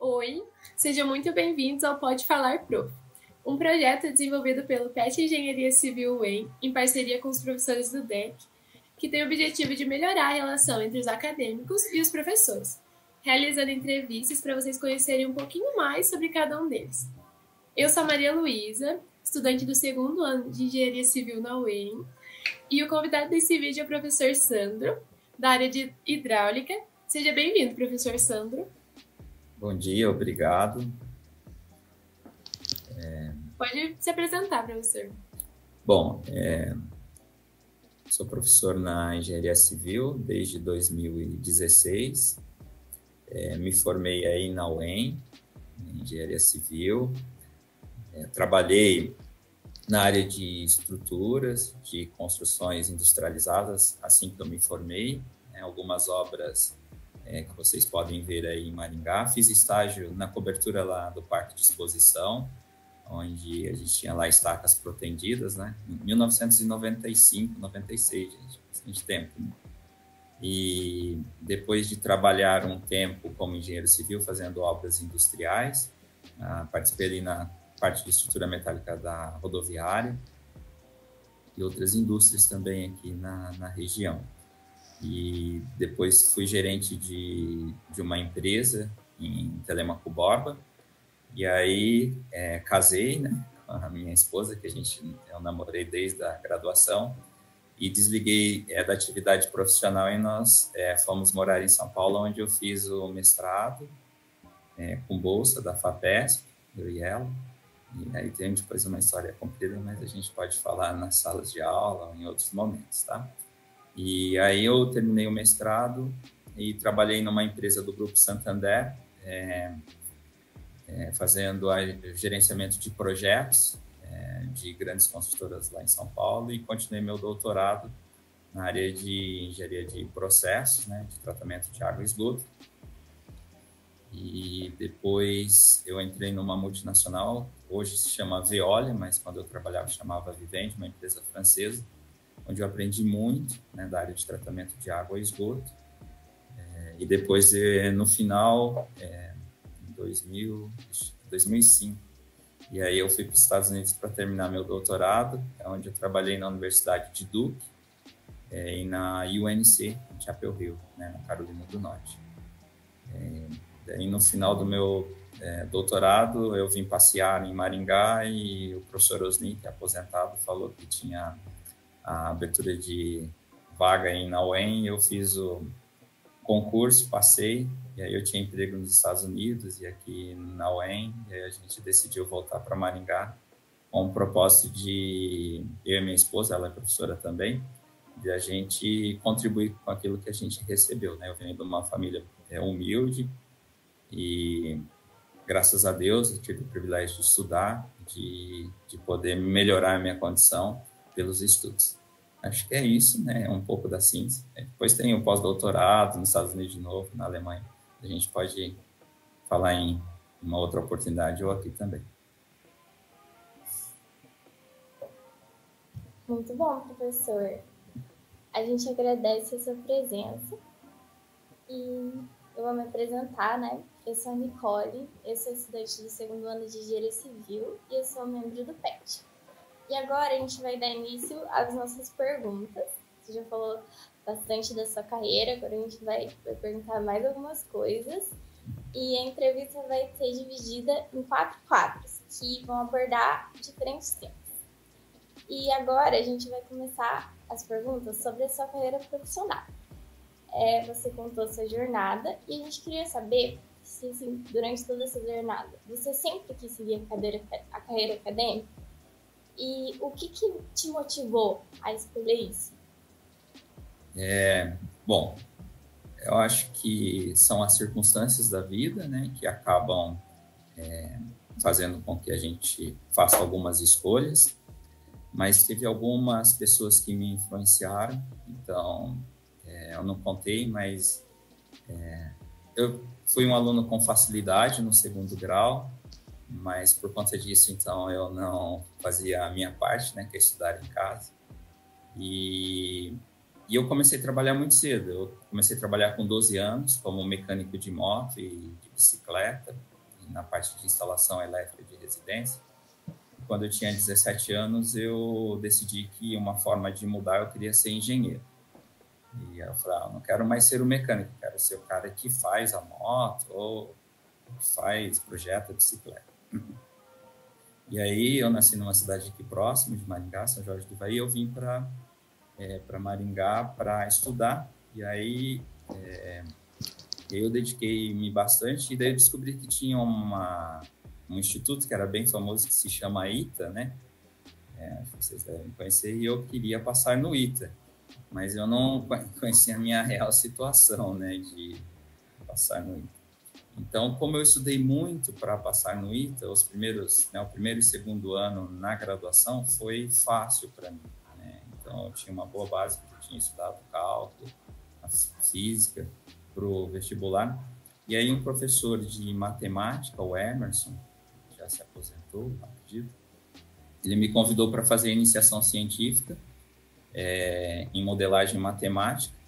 Oi, sejam muito bem-vindos ao Pode Falar Prof, um projeto desenvolvido pelo PET Engenharia Civil UEM, em parceria com os professores do DEC, que tem o objetivo de melhorar a relação entre os acadêmicos e os professores, realizando entrevistas para vocês conhecerem um pouquinho mais sobre cada um deles. Eu sou a Maria Luísa, estudante do segundo ano de Engenharia Civil na UEM, e o convidado desse vídeo é o professor Sandro, da área de Hidráulica. Seja bem-vindo, professor Sandro. Bom dia, obrigado. Pode se apresentar, professor. Bom, sou professor na Engenharia Civil desde 2016. Me formei aí na UEM, em Engenharia Civil. Trabalhei na área de estruturas, de construções industrializadas, assim que eu me formei. Algumas obras que vocês podem ver aí em Maringá. Fiz estágio na cobertura lá do Parque de Exposição, onde a gente tinha lá estacas protendidas, né? Em 1995, 96, gente, bastante tempo, né? E depois de trabalhar um tempo como engenheiro civil, fazendo obras industriais, participei ali na parte de estrutura metálica da rodoviária e outras indústrias também aqui na região. E depois fui gerente de uma empresa em Telêmaco Borba, e aí casei, né, com a minha esposa, que eu namorei desde a graduação, e desliguei da atividade profissional e nós fomos morar em São Paulo, onde eu fiz o mestrado com bolsa da FAPESP, eu e ela. E aí tem depois uma história comprida, mas a gente pode falar nas salas de aula ou em outros momentos, tá? E aí eu terminei o mestrado e trabalhei numa empresa do Grupo Santander, fazendo o gerenciamento de projetos de grandes construtoras lá em São Paulo, e continuei meu doutorado na área de engenharia de processos, né, de tratamento de água e esgoto. E depois eu entrei numa multinacional, hoje se chama Veolia, mas quando eu trabalhava chamava Vivendi, uma empresa francesa, onde eu aprendi muito, né, da área de tratamento de água e esgoto. E depois, no final, em 2005, e aí eu fui para os Estados Unidos para terminar meu doutorado, onde eu trabalhei na Universidade de Duke e na UNC, em Chapel Hill, né, na Carolina do Norte. Daí, no final do meu doutorado, eu vim passear em Maringá e o professor Osni, que é aposentado, falou que tinha a abertura de vaga na UEM. Eu fiz o concurso, passei, e aí eu tinha emprego nos Estados Unidos e aqui na UEM, e aí a gente decidiu voltar para Maringá com o propósito de, eu e minha esposa, ela é professora também, de a gente contribuir com aquilo que a gente recebeu, né? Eu venho de uma família humilde e, graças a Deus, eu tive o privilégio de estudar, de poder melhorar a minha condição pelos estudos. Acho que é isso, né? Um pouco da síntese. Depois tem o pós-doutorado nos Estados Unidos de novo, na Alemanha. A gente pode falar em uma outra oportunidade ou aqui também. Muito bom, professor. A gente agradece a sua presença e eu vou me apresentar, né? Eu sou a Nicole, eu sou estudante do segundo ano de Engenharia Civil e eu sou membro do PET. E agora a gente vai dar início às nossas perguntas. Você já falou bastante da sua carreira, agora a gente vai perguntar mais algumas coisas. E a entrevista vai ser dividida em 4 quadros, que vão abordar diferentes temas. E agora a gente vai começar as perguntas sobre a sua carreira profissional. Você contou a sua jornada e a gente queria saber se, assim, durante toda essa jornada, você sempre quis seguir a carreira acadêmica? E o que te motivou a escolher isso? Bom, eu acho que são as circunstâncias da vida, né, que acabam fazendo com que a gente faça algumas escolhas, mas teve algumas pessoas que me influenciaram, então eu não contei, mas eu fui um aluno com facilidade no segundo grau, mas por conta disso, então, eu não fazia a minha parte, né, que é estudar em casa. E eu comecei a trabalhar muito cedo. Eu comecei a trabalhar com 12 anos como mecânico de moto e de bicicleta. na parte de instalação elétrica de residência. Quando eu tinha 17 anos, eu decidi que uma forma de mudar, eu queria ser engenheiro. E eu falei, não quero mais ser o mecânico, quero ser o cara que faz a moto ou que faz, projeta a bicicleta. E aí eu nasci numa cidade aqui próximo de Maringá, São Jorge do Ivaí, eu vim para Maringá para estudar. E aí eu dediquei-me bastante, e daí eu descobri que tinha um instituto que era bem famoso, que se chama ITA, né? Acho que vocês devem conhecer, e eu queria passar no ITA, mas eu não conhecia a minha real situação, né, de passar no ITA. Então, como eu estudei muito para passar no ITA, o primeiro e segundo ano na graduação foi fácil para mim, né? Então, eu tinha uma boa base, eu tinha estudado cálculo, a física para o vestibular. E aí um professor de matemática, o Emerson, já se aposentou, acredito, ele me convidou para fazer iniciação científica em modelagem matemática.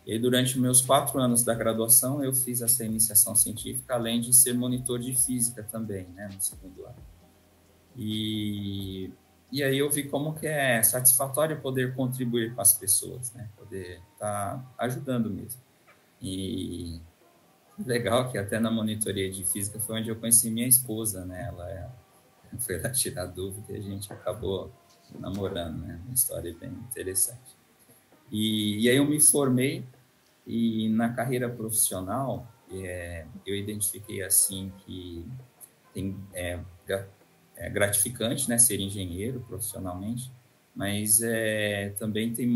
E durante meus 4 anos da graduação, eu fiz essa iniciação científica, além de ser monitor de física também, né, no segundo ano. E aí eu vi como que é satisfatório poder contribuir com as pessoas, né, poder estar ajudando mesmo. E legal que até na monitoria de física foi onde eu conheci minha esposa, né, ela foi lá tirar dúvida e a gente acabou namorando, né, uma história bem interessante. E aí eu me formei, e na carreira profissional eu identifiquei assim que é gratificante, né, ser engenheiro profissionalmente, mas também tem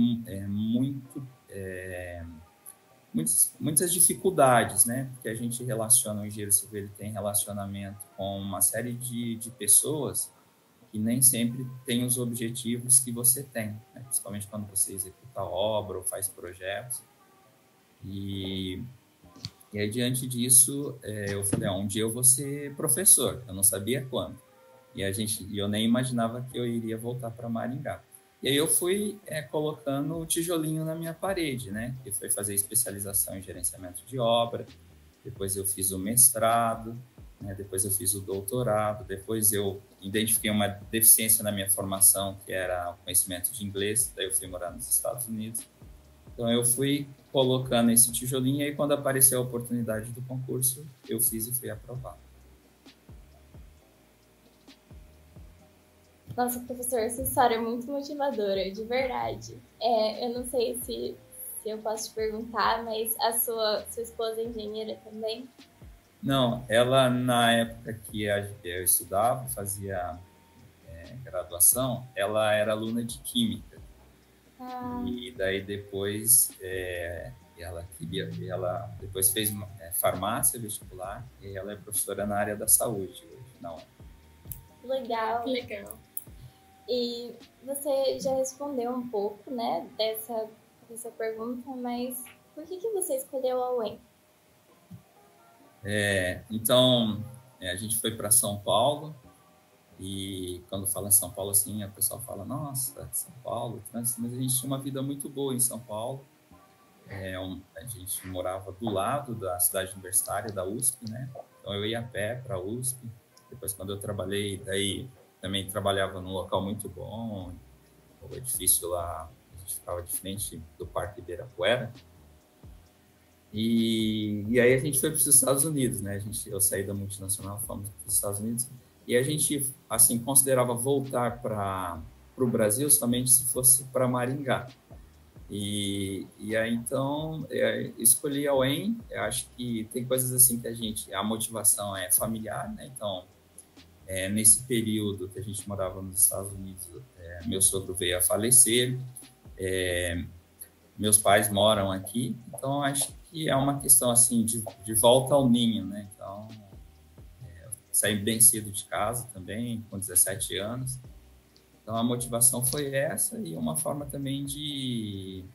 muitas dificuldades, né, porque a gente relaciona, o engenheiro civil ele tem relacionamento com uma série de pessoas que nem sempre tem os objetivos que você tem, né? Principalmente quando você executa obra ou faz projetos. E aí, diante disso, eu falei, um dia eu vou ser professor. Eu não sabia quando. E eu nem imaginava que eu iria voltar para Maringá. E aí eu fui colocando o tijolinho na minha parede, né? Que foi fazer especialização em gerenciamento de obra. Depois eu fiz o mestrado, né? Depois eu fiz o doutorado. Depois eu identifiquei uma deficiência na minha formação, que era o conhecimento de inglês. Daí eu fui morar nos Estados Unidos. Então eu fui colocando esse tijolinho, e aí quando apareceu a oportunidade do concurso, eu fiz e fui aprovado. Nossa, professor, essa história é muito motivadora, de verdade. Eu não sei se eu posso te perguntar, mas a sua esposa é engenheira também? Não, ela na época que eu estudava, fazia graduação, ela era aluna de química. E daí depois ela depois fez farmácia vestibular, e ela é professora na área da saúde hoje, não é? Legal. Legal. E você já respondeu um pouco, né, dessa pergunta, mas por que você escolheu a UEM? Então, a gente foi para São Paulo, e quando fala em São Paulo, assim, a pessoa fala, nossa, São Paulo, trânsito, mas a gente tinha uma vida muito boa em São Paulo. A gente morava do lado da cidade universitária, da USP, né? Então eu ia a pé para a USP. Depois, quando eu trabalhei, daí também trabalhava num local muito bom, o edifício lá, a gente ficava de frente do Parque Ibirapuera. E aí a gente foi para os Estados Unidos, né? Eu saí da multinacional, fomos para os Estados Unidos, e a gente, assim, considerava voltar para o Brasil somente se fosse para Maringá. E aí, então, escolhi a UEM. Eu acho que tem coisas assim que a motivação é familiar, né? Então, nesse período que a gente morava nos Estados Unidos, meu sogro veio a falecer, meus pais moram aqui, então acho que é uma questão assim de volta ao ninho, né? Então, saí bem cedo de casa também, com 17 anos. Então, a motivação foi essa, e uma forma também de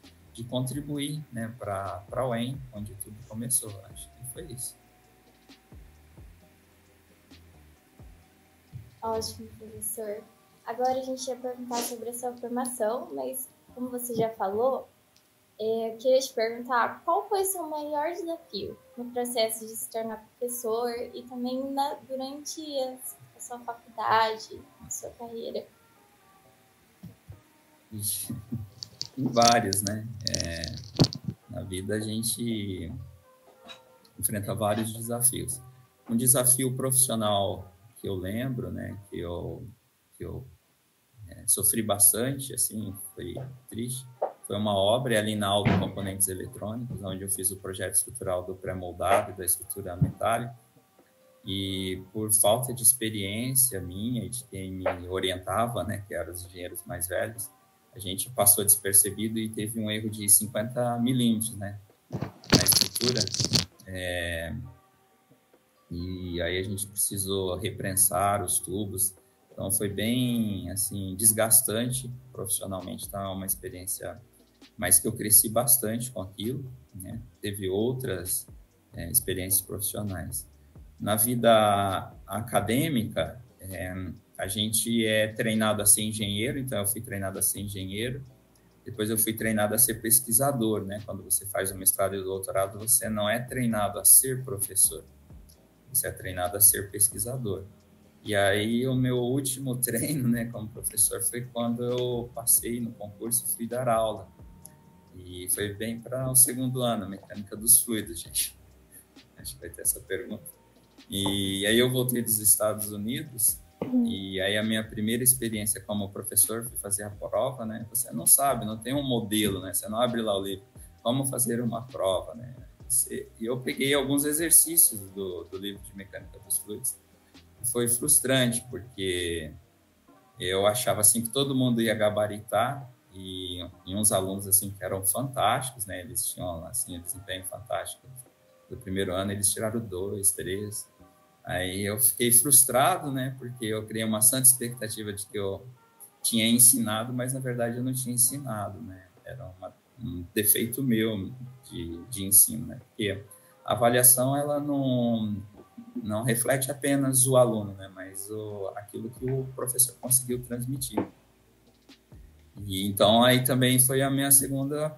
contribuir, né, para a UEM, onde tudo começou. Acho que foi isso. Ótimo, professor. Agora a gente ia perguntar sobre a sua formação, mas como você já falou, Eu queria te perguntar qual foi o seu maior desafio no processo de se tornar professor e também durante a sua faculdade, a sua carreira? Ixi, tem vários, né? Na vida a gente enfrenta vários desafios. Um desafio profissional que eu lembro, né, que eu sofri bastante, assim, foi triste. Foi uma obra ali na Auto Componentes Eletrônicos, onde eu fiz o projeto estrutural do pré-moldado e da estrutura metálica. E por falta de experiência minha e de quem me orientava, né, que eram os engenheiros mais velhos, a gente passou despercebido e teve um erro de 50 milímetros, né, na estrutura. E aí a gente precisou reprensar os tubos. Então foi bem, assim, desgastante profissionalmente. Então é uma experiência, mas que eu cresci bastante com aquilo, né? Teve outras experiências profissionais. Na vida acadêmica, a gente é treinado a ser engenheiro, então eu fui treinado a ser engenheiro. Depois eu fui treinado a ser pesquisador, né? Quando você faz o mestrado e o doutorado, você não é treinado a ser professor, você é treinado a ser pesquisador. E aí o meu último treino, né, como professor foi quando eu passei no concurso e fui dar aula. E foi bem para o segundo ano, mecânica dos fluidos, gente. Acho que vai ter essa pergunta. E aí eu voltei dos Estados Unidos e aí a minha primeira experiência como professor foi fazer a prova, né? Você não sabe, não tem um modelo, né? Você não abre lá o livro, como fazer uma prova, né? E eu peguei alguns exercícios do livro de mecânica dos fluidos. Foi frustrante, porque eu achava assim que todo mundo ia gabaritar e uns alunos assim que eram fantásticos, né? Eles tinham assim um desempenho fantástico. Do primeiro ano eles tiraram 2, 3. Aí eu fiquei frustrado, né? Porque eu criei uma santa expectativa de que eu tinha ensinado, mas na verdade eu não tinha ensinado, né? Era um defeito meu de ensino, né? Porque a avaliação ela não reflete apenas o aluno, né? Mas aquilo que o professor conseguiu transmitir. E então aí também foi a minha segunda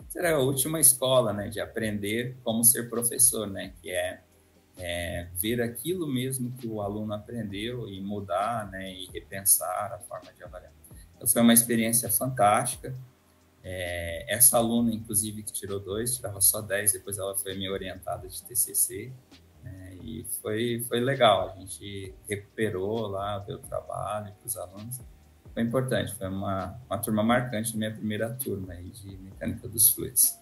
será a última escola, né? De aprender como ser professor, né? Que é ver aquilo mesmo que o aluno aprendeu e mudar, né? E repensar a forma de avaliar. Então foi uma experiência fantástica. Essa aluna, inclusive, que tirou 2, tirava só 10, depois ela foi minha orientada de TCC, e foi legal, a gente recuperou lá, deu trabalho para os alunos, foi importante, foi uma turma marcante, minha primeira turma aí de mecânica dos fluidos.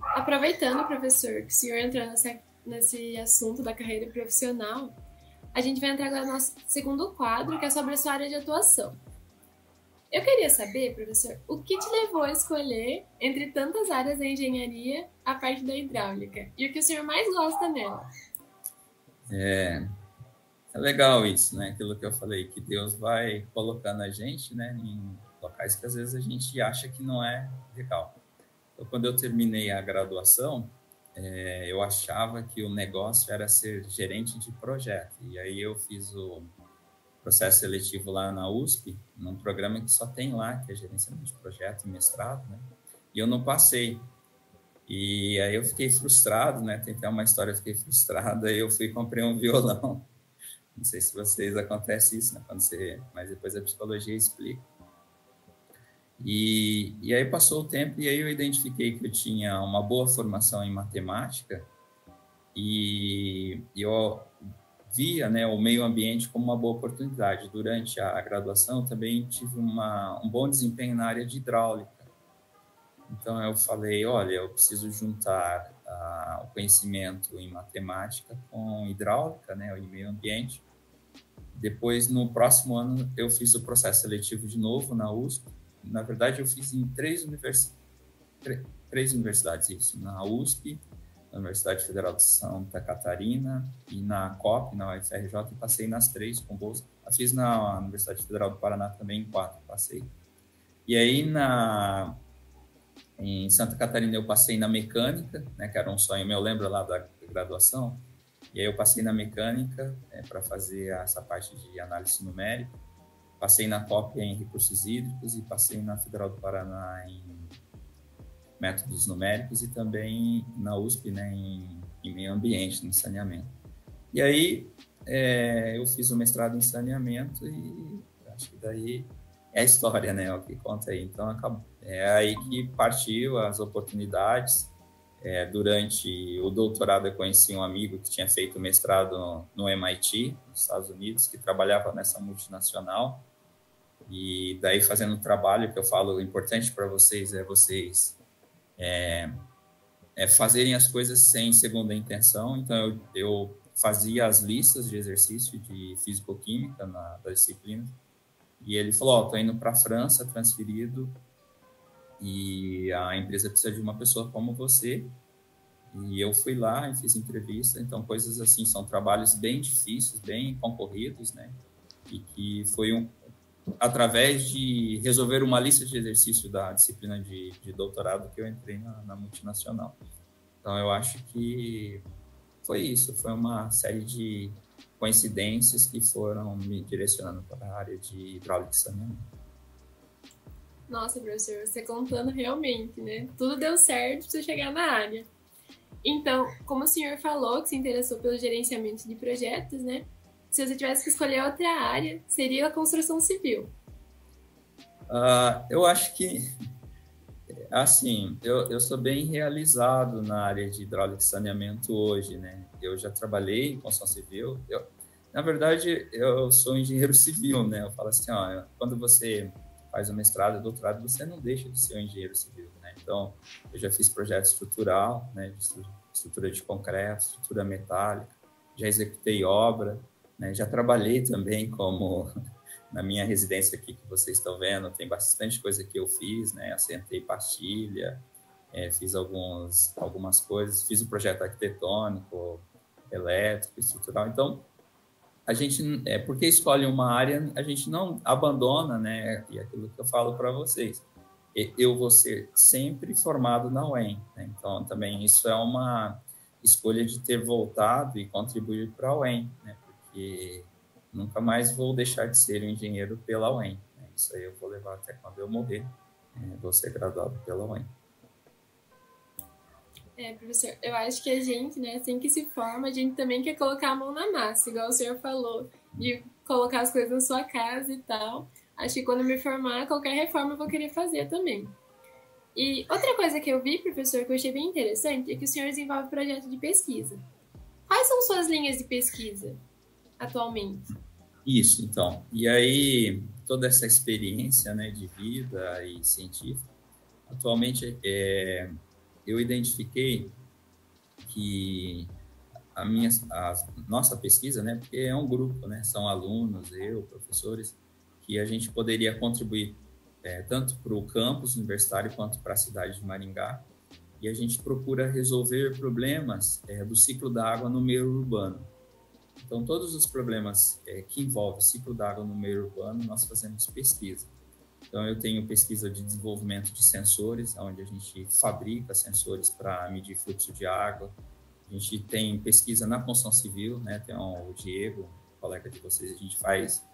Aproveitando, professor, que o senhor entrou nesse assunto da carreira profissional, a gente vai entrar agora no nosso segundo quadro, que é sobre a sua área de atuação. Eu queria saber, professor, o que te levou a escolher, entre tantas áreas da engenharia, a parte da hidráulica? E o que o senhor mais gosta nela? É legal isso, né? Aquilo que eu falei, que Deus vai colocando a gente, né, em locais que às vezes a gente acha que não é legal. Então, quando eu terminei a graduação, eu achava que o negócio era ser gerente de projeto. E aí eu fiz o processo seletivo lá na USP, num programa que só tem lá, que é gerenciamento de projeto e mestrado, né? E eu não passei. E aí eu fiquei frustrado, né? Tem até uma história, eu fiquei frustrado, aí eu fui e comprei um violão. Não sei se vocês acontece isso, né? Mas depois a psicologia explica. E aí passou o tempo e aí eu identifiquei que eu tinha uma boa formação em matemática e eu via, né, o meio ambiente como uma boa oportunidade. Durante a graduação também tive um bom desempenho na área de hidráulica. Então eu falei, olha, eu preciso juntar o conhecimento em matemática com hidráulica, né, e meio ambiente. Depois, no próximo ano, eu fiz o processo seletivo de novo na USP. Na verdade, eu fiz em três universidades isso, na USP, na Universidade Federal de Santa Catarina e na COP, na UFRJ, e passei nas 3 com bolsa. Eu fiz na Universidade Federal do Paraná também em 4, passei. E aí, em Santa Catarina, eu passei na mecânica, né, que era um sonho meu, eu lembro lá da graduação, e aí eu passei na mecânica para fazer essa parte de análise numérica. Passei na COP em recursos hídricos e passei na Federal do Paraná em métodos numéricos e também na USP, né, em meio ambiente, no saneamento. E aí eu fiz o mestrado em saneamento e acho que daí é a história, né, o que conta aí. Então, é aí que partiu as oportunidades. Durante o doutorado, eu conheci um amigo que tinha feito mestrado no MIT, nos Estados Unidos, que trabalhava nessa multinacional. E daí, fazendo o trabalho que eu falo, o importante para vocês é vocês fazerem as coisas sem segunda intenção. Então, eu fazia as listas de exercício de físico-química da disciplina. E ele falou, tô indo para a França, transferido, e a empresa precisa de uma pessoa como você. E eu fui lá e fiz entrevista. Então, coisas assim, são trabalhos bem difíceis, bem concorridos, né? E que foi através de resolver uma lista de exercício da disciplina de doutorado que eu entrei na multinacional. Então, eu acho que foi isso. Foi uma série de coincidências que foram me direcionando para a área de hidráulica e saneamento. Nossa, professor, você contando realmente, né? Tudo deu certo para você chegar na área. Então, como o senhor falou que se interessou pelo gerenciamento de projetos, né? Se você tivesse que escolher outra área, seria a construção civil. Eu acho que, assim, eu sou bem realizado na área de hidráulica e saneamento hoje, né? Eu já trabalhei em construção civil. Na verdade, eu sou engenheiro civil, né? Eu falo assim, quando você faz o mestrado e doutorado, você não deixa de ser um engenheiro civil, né? Então, eu já fiz projeto estrutural, né? De estrutura de concreto, estrutura metálica, já executei obra, né? Já trabalhei também como... Na minha residência aqui que vocês estão vendo, tem bastante coisa que eu fiz, né? Assentei pastilha, fiz algumas coisas, fiz um projeto arquitetônico, elétrico, estrutural. Então, a gente, porque escolhe uma área, a gente não abandona, né? E aquilo que eu falo para vocês. Eu vou ser sempre formado na UEM, né? Então, também isso é uma escolha de ter voltado e contribuir para a UEM, né? Porque nunca mais vou deixar de ser um engenheiro pela UEM, né? Isso aí eu vou levar até quando eu morrer, vou ser graduado pela UEM. Professor, eu acho que a gente, né, assim que se forma, a gente também quer colocar a mão na massa, igual o senhor falou, de colocar as coisas na sua casa e tal. Acho que quando eu me formar, qualquer reforma eu vou querer fazer também. E outra coisa que eu vi, professor, que eu achei bem interessante, é que o senhor desenvolve projeto de pesquisa. Quais são suas linhas de pesquisa atualmente? Isso, então. E aí, toda essa experiência, né, de vida e científica, atualmente eu identifiquei que a nossa pesquisa, né, porque é um grupo, né, são alunos, professores, que a gente poderia contribuir tanto para o campus universitário quanto para a cidade de Maringá, e a gente procura resolver problemas do ciclo da água no meio urbano. Então, todos os problemas que envolvem o ciclo da água no meio urbano, nós fazemos pesquisa. Então, eu tenho pesquisa de desenvolvimento de sensores, onde a gente fabrica sensores para medir fluxo de água. A gente tem pesquisa na construção civil, né? Tem o Diego, colega de vocês, a gente faz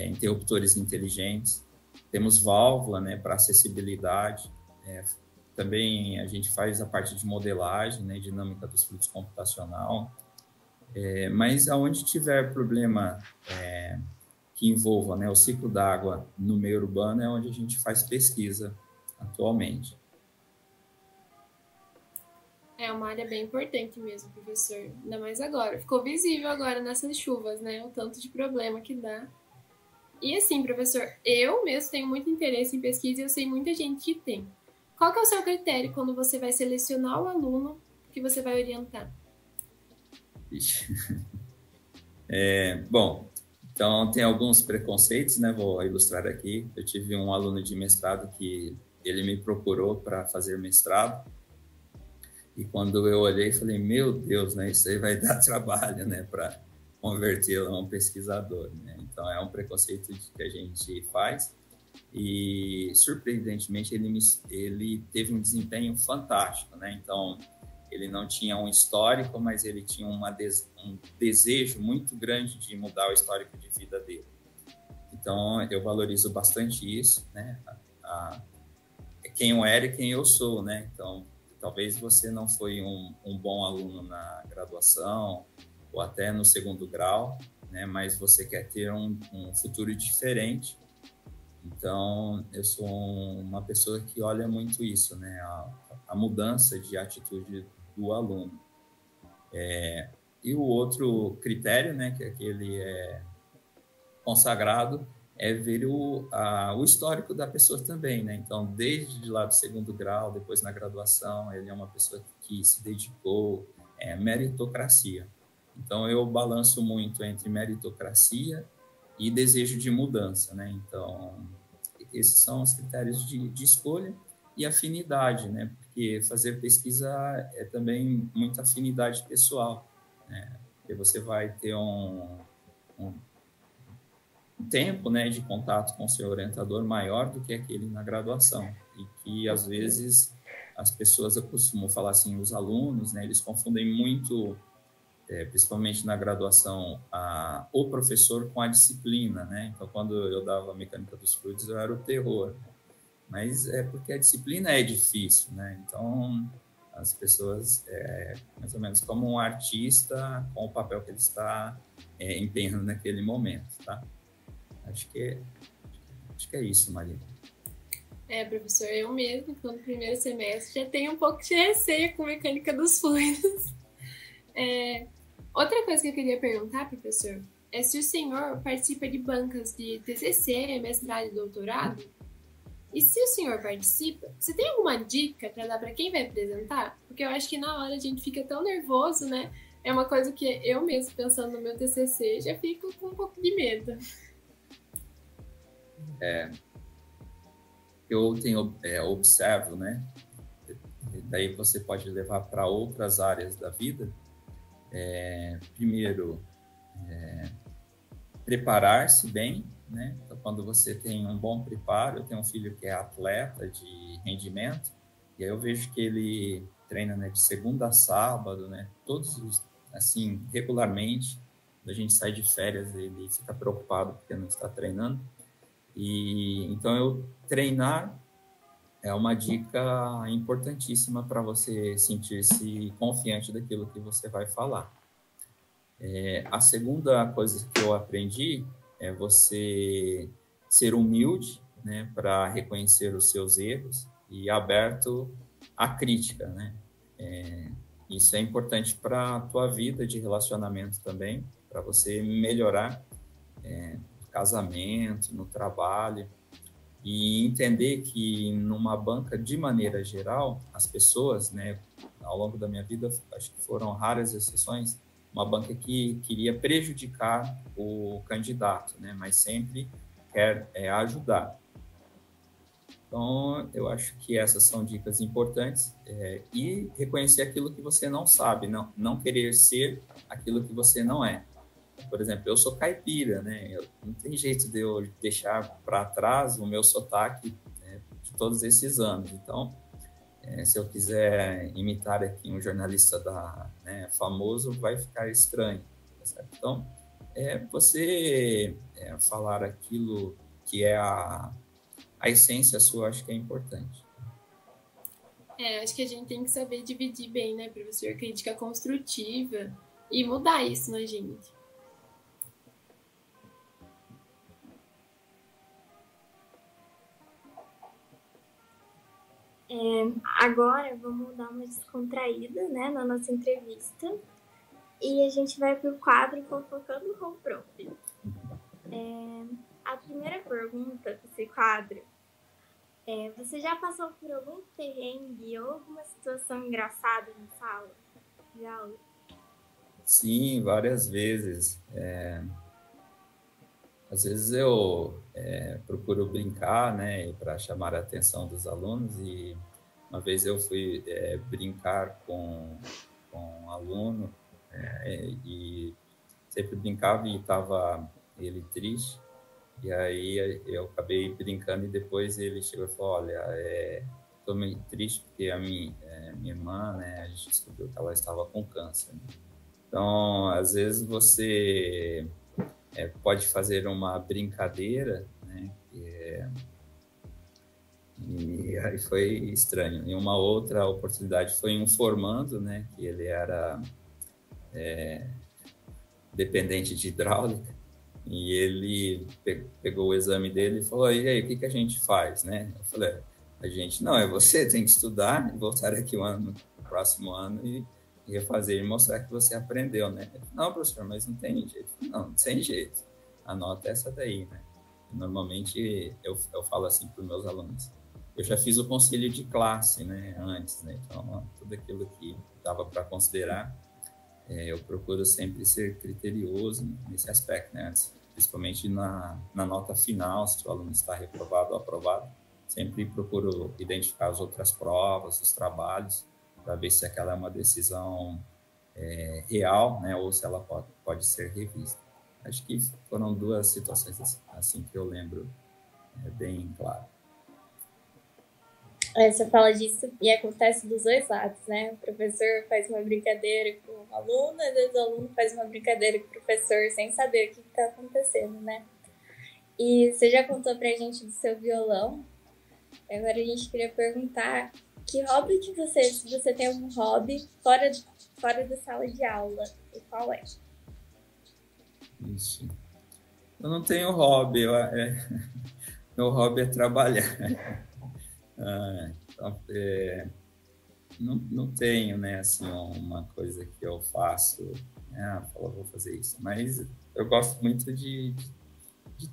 interruptores inteligentes. Temos válvula, né, para acessibilidade. Também a gente faz a parte de modelagem, né, dinâmica dos fluxos computacional. Mas aonde tiver problema que envolva, né, o ciclo da água no meio urbano é onde a gente faz pesquisa atualmente. É uma área bem importante mesmo, professor. Ainda mais agora. Ficou visível agora nessas chuvas, né? O tanto de problema que dá. E assim, professor, eu mesmo tenho muito interesse em pesquisa e eu sei muita gente que tem. Qual que é o seu critério quando você vai selecionar o aluno que você vai orientar? Bom, então tem alguns preconceitos, né? Vou ilustrar aqui. Eu tive um aluno de mestrado que ele me procurou para fazer mestrado e quando eu olhei, falei, meu Deus, né? Isso aí vai dar trabalho, né? Para convertê-lo a um pesquisador, né? Então é um preconceito que a gente faz e surpreendentemente ele teve um desempenho fantástico, né? Então ele não tinha um histórico, mas ele tinha um desejo muito grande de mudar o histórico de vida dele. Então, eu valorizo bastante isso, né? Quem eu era e quem eu sou, né? Então, talvez você não foi um bom aluno na graduação ou até no segundo grau, né? Mas você quer ter um futuro diferente. Então, eu sou uma pessoa que olha muito isso, né? A mudança de atitude do aluno. E o outro critério, né? Que aquele é consagrado, é ver o histórico da pessoa também, né? Então, desde lá do segundo grau, depois na graduação, ele é uma pessoa que se dedicou, meritocracia. Então, eu balanço muito entre meritocracia e desejo de mudança, né? Então, esses são os critérios de escolha e afinidade, né? Porque fazer pesquisa é também muita afinidade pessoal, né? Porque você vai ter um tempo, né, de contato com o seu orientador maior do que aquele na graduação, e que às vezes as pessoas, eu costumo falar assim, os alunos, né, eles confundem muito, principalmente na graduação, o professor com a disciplina, né? Então, quando eu dava mecânica dos fluidos, eu era o terror, mas é porque a disciplina é difícil, né? Então, as pessoas, mais ou menos como um artista com o papel que ele está empenhando naquele momento, tá? Acho que é isso, Maria. Professor, eu mesmo, no primeiro semestre, já tenho um pouco de receio com mecânica dos fluidos. Outra coisa que eu queria perguntar, professor, é se o senhor participa de bancas de TCC, mestrado e doutorado. E se o senhor participa, você tem alguma dica para dar para quem vai apresentar? Porque eu acho que na hora a gente fica tão nervoso, né? É uma coisa que eu mesmo, pensando no meu TCC, já fico com um pouco de medo. Eu observo, né? Daí você pode levar para outras áreas da vida. Primeiro, preparar-se bem, né? Então, quando você tem um bom preparo, eu tenho um filho que é atleta de rendimento, e aí eu vejo que ele treina, né, de segunda a sábado, né? Assim, regularmente. Quando a gente sai de férias, ele fica preocupado porque não está treinando. E então treinar é uma dica importantíssima para você sentir-se confiante daquilo que você vai falar. A segunda coisa que eu aprendi é você ser humilde, né, para reconhecer os seus erros e aberto à crítica, né? Isso é importante para a tua vida de relacionamento também, para você melhorar no casamento, no trabalho, e entender que numa banca, de maneira geral, as pessoas, né, ao longo da minha vida, acho que foram raras exceções, uma banca que queria prejudicar o candidato, né, mas sempre quer ajudar. Então, eu acho que essas são dicas importantes, e reconhecer aquilo que você não sabe, não querer ser aquilo que você não é. Por exemplo, eu sou caipira, né? Não tem jeito de eu deixar para trás o meu sotaque, né, de todos esses anos. Então, se eu quiser imitar aqui um jornalista famoso, vai ficar estranho. Tá certo? Então, você falar aquilo que é a essência sua, acho que é importante. Acho que a gente tem que saber dividir bem, né, professor? Crítica construtiva e mudar isso na gente. Agora vamos dar uma descontraída, né, na nossa entrevista, e a gente vai pro quadro Fofocando com o Prof. A primeira pergunta desse quadro você já passou por algum perrengue ou alguma situação engraçada na sala de aula? Sim, várias vezes. Às vezes eu procuro brincar, né, para chamar a atenção dos alunos, e uma vez eu fui brincar com um aluno, e sempre brincava e estava ele triste, e aí eu acabei brincando, e depois ele chegou e falou: olha, estou meio triste porque a minha irmã, né, a gente descobriu que ela estava com câncer. Então, às vezes você pode fazer uma brincadeira, né? E aí foi estranho. E uma outra oportunidade foi um formando, né? Que ele era dependente de hidráulica, e ele pegou o exame dele e falou: e aí, o que a gente faz, né? Eu falei: a gente não, você tem que estudar e voltar aqui próximo ano e refazer e mostrar que você aprendeu, né? Ele falou: não, professor, mas não tem jeito. Não, sem jeito. A nota é essa daí, né? Normalmente eu falo assim para os meus alunos: eu já fiz o conselho de classe, né? Antes, né? Então, tudo aquilo que dava para considerar, eu procuro sempre ser criterioso nesse aspecto, né? Principalmente na nota final, se o aluno está reprovado ou aprovado, sempre procuro identificar as outras provas, os trabalhos, para ver se aquela é uma decisão real, né? Ou se ela pode ser revista. Acho que foram duas situações assim que eu lembro bem claro. Você fala disso e acontece dos dois lados, né? O professor faz uma brincadeira com o aluno, às vezes o aluno faz uma brincadeira com o professor sem saber o que está acontecendo, né? E você já contou pra gente do seu violão. Agora a gente queria perguntar que hobby que se você tem algum hobby fora da sala de aula, e qual é? Isso. Eu não tenho hobby, meu hobby é trabalhar. Então, não tenho, né, assim, uma coisa que eu faço, vou fazer isso, mas eu gosto muito de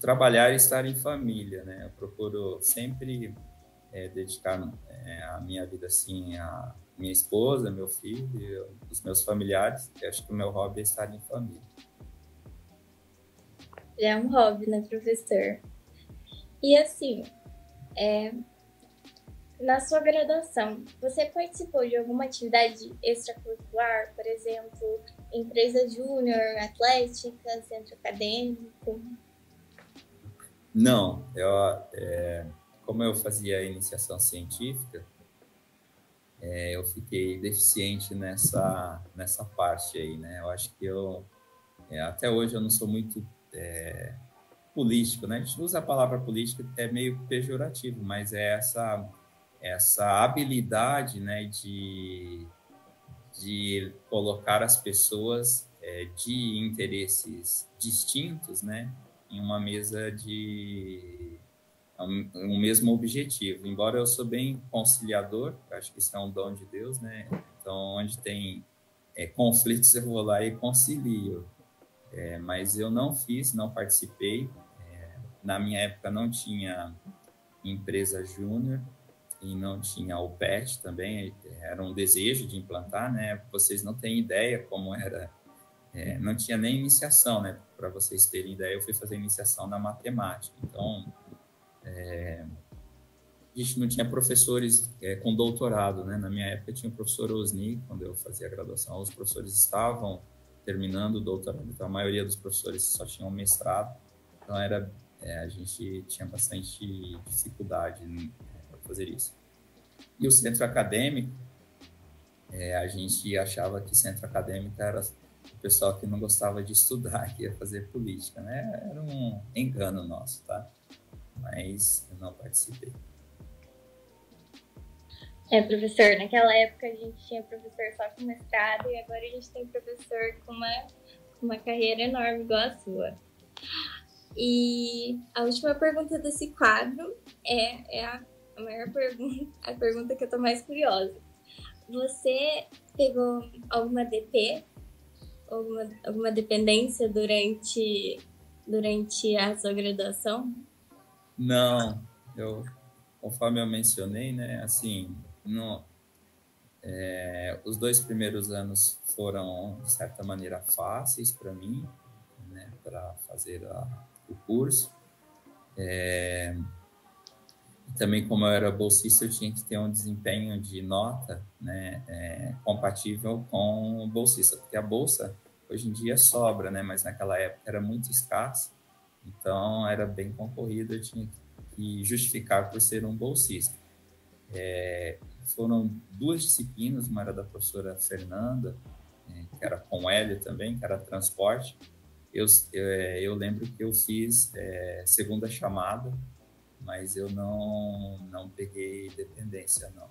trabalhar e estar em família, né? Eu procuro sempre dedicar a minha vida, assim, a minha esposa, meu filho, os meus familiares. Eu acho que o meu hobby é estar em família. É um hobby, né, professor? E assim, na sua graduação, você participou de alguma atividade extracurricular, por exemplo, empresa júnior, atlética, centro acadêmico? Não, como eu fazia a iniciação científica, eu fiquei deficiente nessa parte aí, né? Eu acho que até hoje eu não sou muito político, né? A gente usa a palavra política, é meio pejorativo, mas é essa habilidade, né, de colocar as pessoas de interesses distintos, né, em uma mesa de um mesmo objetivo. Embora eu sou bem conciliador, acho que isso é um dom de Deus, né? Então, onde tem conflitos, eu vou lá e concilio. Mas eu não participei. Na minha época não tinha empresa júnior e não tinha o PET também, era um desejo de implantar, né? Vocês não têm ideia como era, não tinha nem iniciação, né? Para vocês terem ideia, eu fui fazer iniciação na matemática, então a gente não tinha professores com doutorado, né? Na minha época tinha o professor Osni, quando eu fazia a graduação, os professores estavam terminando o doutorado, então a maioria dos professores só tinham mestrado, então a gente tinha bastante dificuldade para fazer isso. E o centro acadêmico, a gente achava que centro acadêmico era o pessoal que não gostava de estudar, que ia fazer política, né? Era um engano nosso, tá? Mas eu não participei. Professor, naquela época a gente tinha professor só com mestrado e agora a gente tem professor com uma carreira enorme igual a sua. E a última pergunta desse quadro é a maior pergunta, a pergunta que eu tô mais curiosa. Você pegou alguma DP, alguma dependência durante a sua graduação? Não, conforme eu mencionei, né, assim, os 2 primeiros anos foram, de certa maneira, fáceis para mim, né, para fazer o curso. Também, como eu era bolsista, eu tinha que ter um desempenho de nota, né, compatível com o bolsista, porque a bolsa, hoje em dia, sobra, né, mas naquela época era muito escassa, então era bem concorrido, eu tinha que justificar por ser um bolsista. Foram 2 disciplinas, uma era da professora Fernanda, que era com Hélio também, que era transporte, eu lembro que eu fiz segunda chamada, mas eu não peguei dependência, não.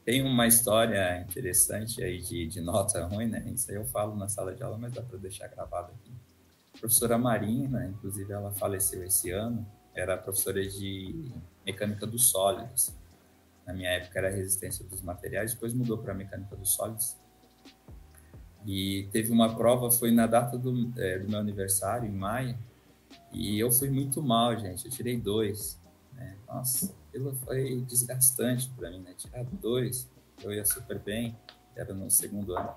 Tem uma história interessante aí de nota ruim, né? Isso aí eu falo na sala de aula, mas dá para deixar gravado aqui. A professora Marina, inclusive ela faleceu esse ano, era professora de mecânica dos sólidos. Na minha época era resistência dos materiais, depois mudou para mecânica dos sólidos. E teve uma prova, foi na data do meu aniversário, em maio, e eu fui muito mal, gente. Eu tirei 2, né? Nossa, aquilo foi desgastante para mim, né? Tirar 2, eu ia super bem, era no segundo ano.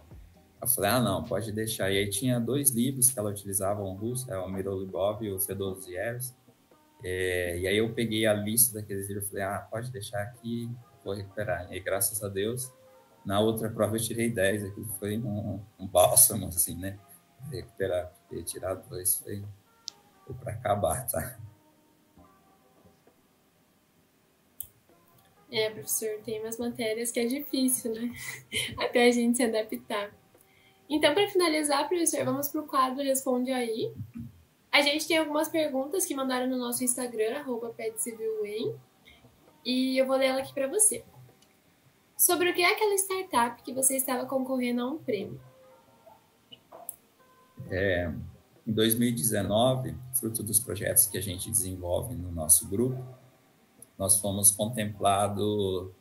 Eu falei, não, pode deixar. E aí tinha 2 livros que ela utilizava, um russo, o Miro Lubov e o Fedor Dostoiévski. E aí eu peguei a lista daqueles livros e falei, pode deixar aqui, vou recuperar. E aí, graças a Deus, na outra prova eu tirei 10, aquilo foi um bálsamo, assim, né? Recuperar, porque tirar 2 foi para acabar, tá? Professor, tem umas matérias que é difícil, né? Até a gente se adaptar. Então, para finalizar, professor, vamos para o quadro Responde Aí. A gente tem algumas perguntas que mandaram no nosso Instagram, @petcivilway, e eu vou ler ela aqui para você. Sobre o que é aquela startup que você estava concorrendo a um prêmio? Em 2019, fruto dos projetos que a gente desenvolve no nosso grupo, nós fomos contemplados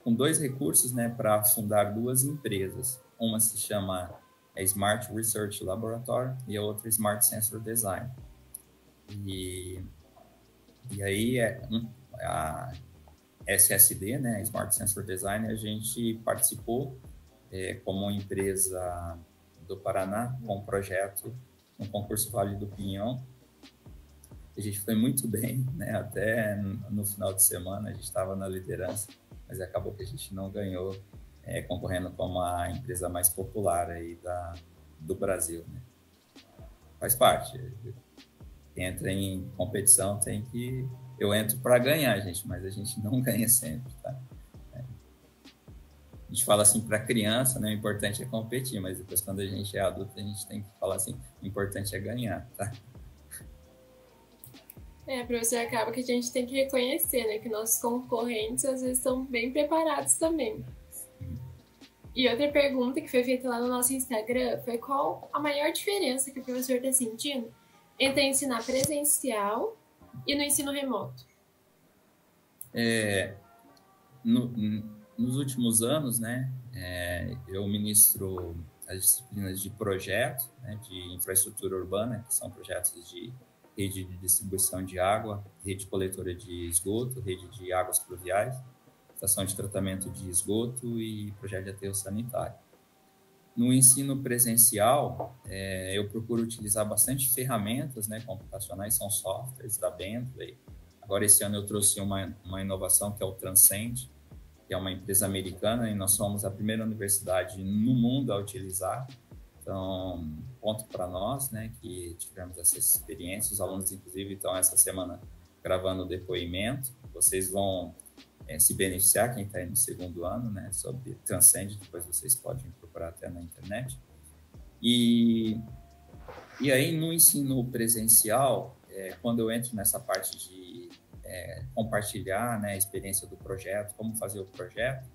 com 2 recursos, né, para fundar 2 empresas. Uma se chama Smart Research Laboratory e a outra Smart Sensor Design. E aí a SSD, né, Smart Sensor Design, a gente participou como empresa do Paraná com um projeto, um concurso Vale do Pinhão. A gente foi muito bem, né? Até no final de semana a gente estava na liderança, mas acabou que a gente não ganhou, concorrendo como a empresa mais popular aí do Brasil, né? Faz parte. Entra em competição, eu entro para ganhar, gente, mas a gente não ganha sempre, tá? A gente fala assim para criança, né? O importante é competir, mas depois quando a gente é adulto, a gente tem que falar assim, o importante é ganhar, tá? Professor, acaba que a gente tem que reconhecer, né, que nossos concorrentes às vezes estão bem preparados também. E outra pergunta que foi feita lá no nosso Instagram foi qual a maior diferença que o professor está sentindo entre ensinar presencial e no ensino remoto? Nos últimos anos, né, eu ministro as disciplinas de projeto, né, de infraestrutura urbana, que são projetos de rede de distribuição de água, rede coletora de esgoto, rede de águas pluviais, estação de tratamento de esgoto e projeto de aterro sanitário. No ensino presencial, eu procuro utilizar bastante ferramentas, né, computacionais, são softwares da Bentley. Agora, esse ano eu trouxe uma inovação que é o Transcend, que é uma empresa americana, e nós somos a primeira universidade no mundo a utilizar. Então, ponto para nós, né, que tivemos essa experiência. Os alunos, inclusive, estão essa semana gravando o depoimento. Vocês vão se beneficiar, quem está aí no segundo ano, né, sobre Transcend, depois vocês podem procurar até na internet. E aí, no ensino presencial, quando eu entro nessa parte de compartilhar, né, a experiência do projeto, como fazer o projeto,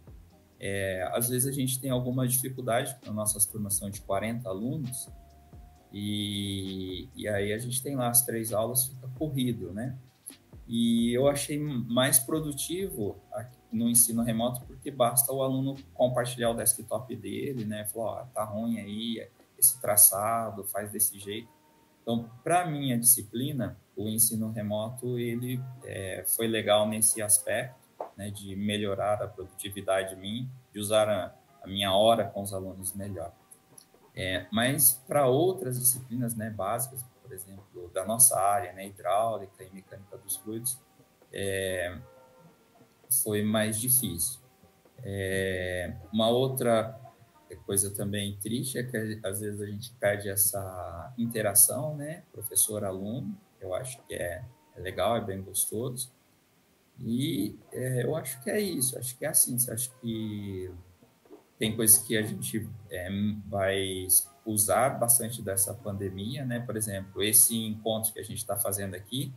às vezes a gente tem alguma dificuldade, porque nossas turmas são de 40 alunos, e aí a gente tem lá as 3 aulas, fica corrido, né? E eu achei mais produtivo no ensino remoto, porque basta o aluno compartilhar o desktop dele, né? Falar, tá ruim aí, esse traçado, faz desse jeito. Então, para a minha disciplina, o ensino remoto, ele foi legal nesse aspecto, né, de melhorar a produtividade minha, de usar a minha hora com os alunos melhor. Mas para outras disciplinas, né, básicas, por exemplo, da nossa área, né, hidráulica e mecânica dos fluidos, foi mais difícil. Uma outra coisa também triste é que às vezes a gente perde essa interação, né, professor-aluno. Eu acho que é legal, é bem gostoso. E eu acho que é isso, acho que é assim, acho que tem coisas que a gente vai usar bastante dessa pandemia, né? Por exemplo, esse encontro que a gente está fazendo aqui,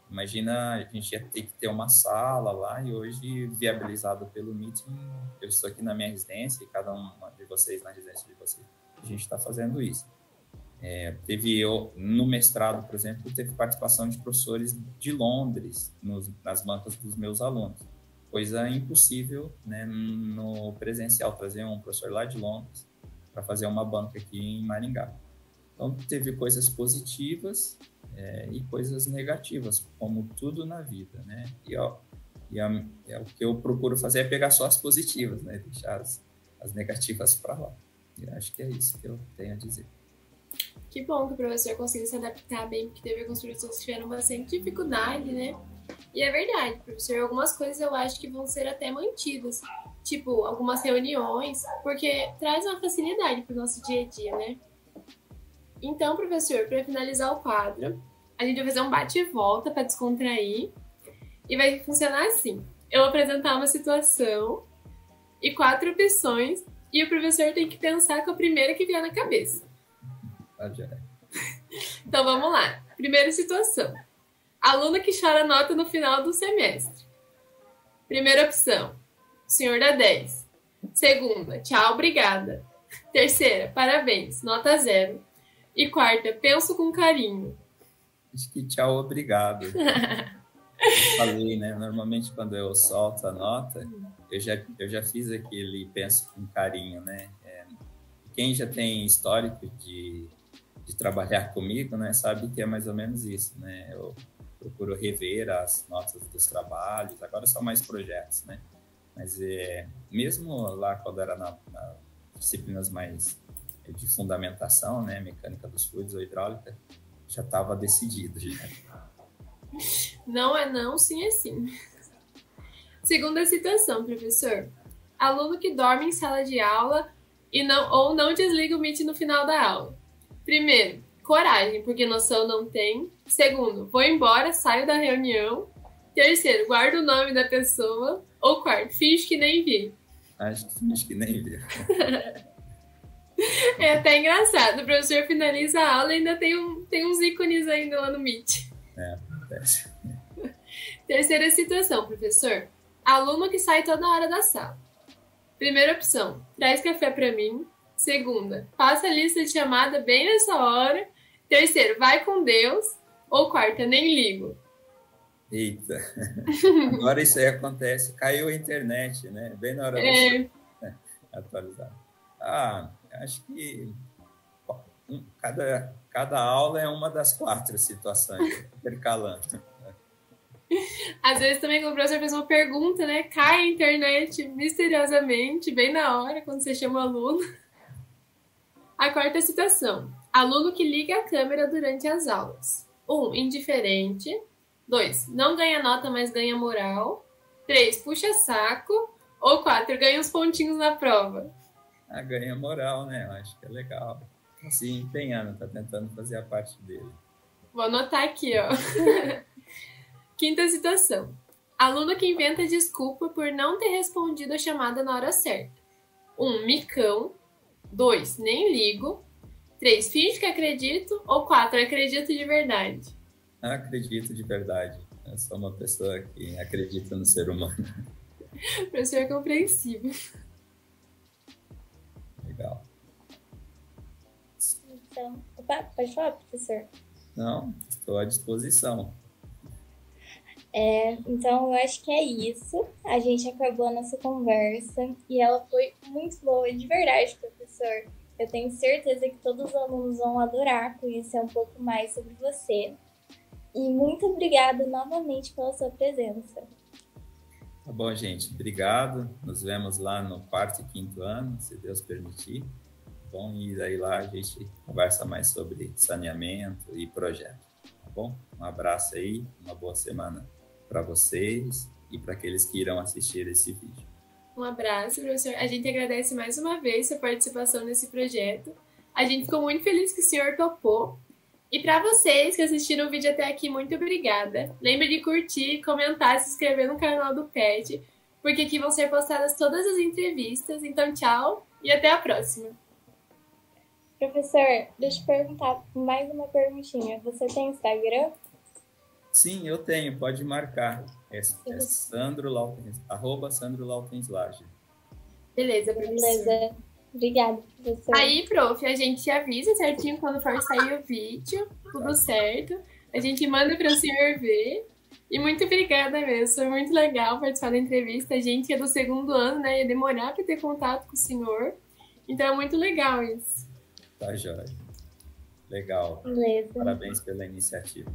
imagina a gente ia ter que ter uma sala lá e hoje, viabilizado pelo Meeting, eu estou aqui na minha residência e cada uma de vocês na residência de vocês, a gente está fazendo isso. No mestrado, por exemplo, teve participação de professores de Londres nas bancas dos meus alunos, coisa impossível, né, no presencial, trazer um professor lá de Londres para fazer uma banca aqui em Maringá. Então, teve coisas positivas e coisas negativas, como tudo na vida, né? O que eu procuro fazer é pegar só as positivas, né? Deixar as negativas para lá. E acho que é isso que eu tenho a dizer. Que bom que o professor conseguiu se adaptar bem, porque teve alguns professores que tiveram bastante dificuldade, né? E é verdade, professor, algumas coisas eu acho que vão ser até mantidas, tipo algumas reuniões, porque traz uma facilidade para o nosso dia a dia, né? Então, professor, para finalizar o quadro, a gente vai fazer um bate e volta para descontrair e vai funcionar assim. Eu vou apresentar uma situação e 4 opções e o professor tem que pensar com a primeira que vier na cabeça. Então, vamos lá. Primeira situação. Aluno que chora nota no final do semestre. Primeira opção, senhor dá 10. Segunda, tchau, obrigada. Terceira, parabéns, nota 0. E quarta, penso com carinho. Acho que tchau, obrigado. Eu falei, né? Normalmente quando eu solto a nota, eu já fiz aquele penso com carinho, né? Quem já tem histórico de trabalhar comigo, né, sabe que é mais ou menos isso, né? Eu procuro rever as notas dos trabalhos, agora são mais projetos, né? Mas mesmo lá quando era nas disciplinas mais de fundamentação, né, mecânica dos fluidos ou hidráulica, já estava decidido. Já. Não é não, sim é sim. Segunda situação, professor. Aluno que dorme em sala de aula ou não desliga o Meet no final da aula. Primeiro, coragem, porque noção não tem. Segundo, vou embora, saio da reunião. Terceiro, guardo o nome da pessoa. Ou quarto, finge que nem vi. Acho que finge que nem vi. É até engraçado. O professor finaliza a aula e ainda tem uns ícones ainda lá no Meet. Acontece. Terceira situação, professor. Aluno que sai toda hora da sala. Primeira opção, traz café pra mim. Segunda, passa a lista de chamada bem nessa hora. Terceiro, vai com Deus. Ou quarta, nem ligo. Eita, agora isso aí acontece. Caiu a internet, né? Bem na hora de atualizar. Acho que cada aula é uma das 4 situações, intercalando. Às vezes também quando o professor fez uma pergunta, né? Cai a internet misteriosamente, bem na hora, quando você chama o aluno. A quarta situação. Aluno que liga a câmera durante as aulas. 1, indiferente. 2, não ganha nota, mas ganha moral. 3, puxa saco. Ou 4, ganha uns pontinhos na prova. Ganha moral, né? Eu acho que é legal. Assim, empenhando, tá tentando fazer a parte dele. Vou anotar aqui, ó. Quinta situação. Aluno que inventa desculpa por não ter respondido a chamada na hora certa. 1, micão. 2, nem ligo. 3, finge que acredito. Ou 4, acredito de verdade. Acredito de verdade. Eu sou uma pessoa que acredita no ser humano. Professor é compreensível. Legal. Então, pode falar, professor? Não, estou à disposição. Então, eu acho que é isso. A gente acabou a nossa conversa e ela foi muito boa, de verdade, professor. Eu tenho certeza que todos os alunos vão adorar conhecer um pouco mais sobre você. E muito obrigada novamente pela sua presença. Tá bom, gente. Obrigado. Nos vemos lá no 4º e 5º ano, se Deus permitir. Bom, e daí lá a gente conversa mais sobre saneamento e projeto. Tá bom? Um abraço aí, uma boa semana para vocês e para aqueles que irão assistir esse vídeo. Um abraço, professor. A gente agradece mais uma vez sua participação nesse projeto. A gente ficou muito feliz que o senhor topou. E para vocês que assistiram o vídeo até aqui, muito obrigada. Lembre de curtir, comentar, se inscrever no canal do PET, porque aqui vão ser postadas todas as entrevistas. Então, tchau e até a próxima. Professor, deixa eu perguntar mais uma perguntinha. Você tem Instagram? Sim, eu tenho, pode marcar. É Sandro Lautens, @SandroLautensLage. Beleza, professor. Beleza. Obrigada, professor. Aí, prof, a gente avisa certinho quando for sair o vídeo, tudo certo. A gente manda para o senhor ver. E muito obrigada mesmo, foi muito legal participar da entrevista. A gente é do segundo ano, né? Ia demorar para ter contato com o senhor. Então é muito legal isso. Tá, joia. Legal. Beleza. Parabéns pela iniciativa.